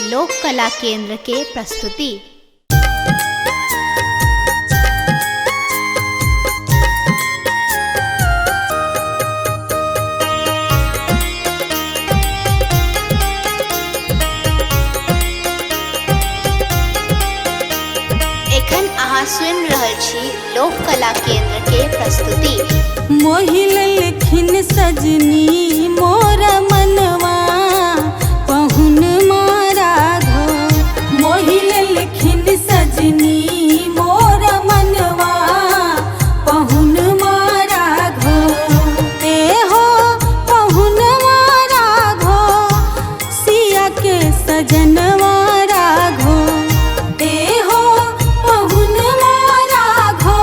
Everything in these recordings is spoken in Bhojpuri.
लोक कला केंद्र के प्रस्तुति। एखन अहाँ सुनि रहल छी लोक कला केंद्र के प्रस्तुति। मोहिल लिखिन सजनी मोर मनवा पहुन मारा घो। मोहिल लिखिन सजनी मोर मनवा पहुन मारा घो। ते हो पहुन मारा घो सिया के सजनवा राघो। ते हो पहुन मारा घो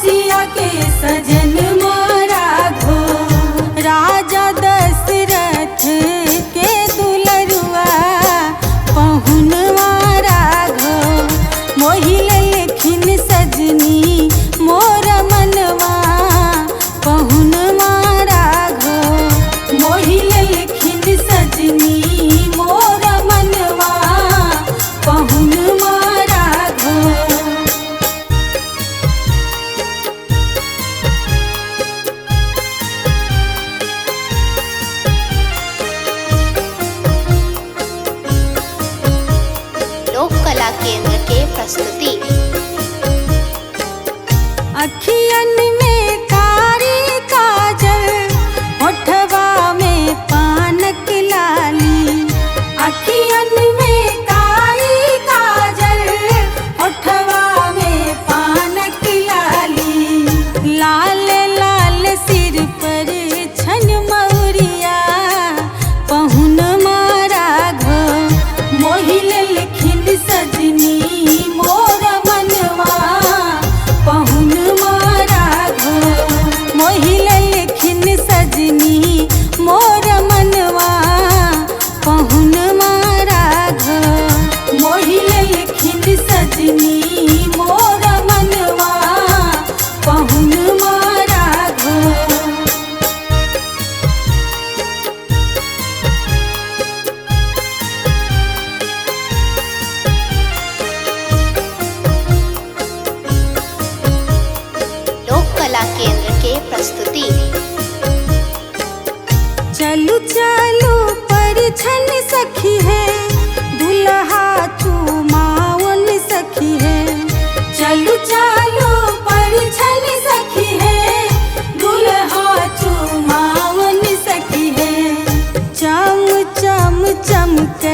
सिया के सजन के दुलरुआ पहुन राघो। मोहिल लिखिन सजनी मोर मनवा पहुन राघो। मोहिल लिखिन सजनी मोर मनवा पहुन राघो। लोक कला केंद्र के प्रस्तुति। अखियन में कारी काजल होठवा में पानक लाली। अखियन में कारी काजल होठवा में पानक लाली। लाल लाल सिर पर छन मौरिया पहुन राघो। मोहिल लिखिन सजनी मोर मनवा पहुन राघो। मोहिल लिखिन सजनी मोर मनवा पहुन राघो। मोहिल लिखिन सजनी मोर मनवा पहुन राघो। कला केंद्र के प्रस्तुति। चलू चलू परिछन सखी है दुल्हा चुमावन सखी है। चलू चलू परिछन सखी है दुल्हा चुमावन सखी है। चम चम चमक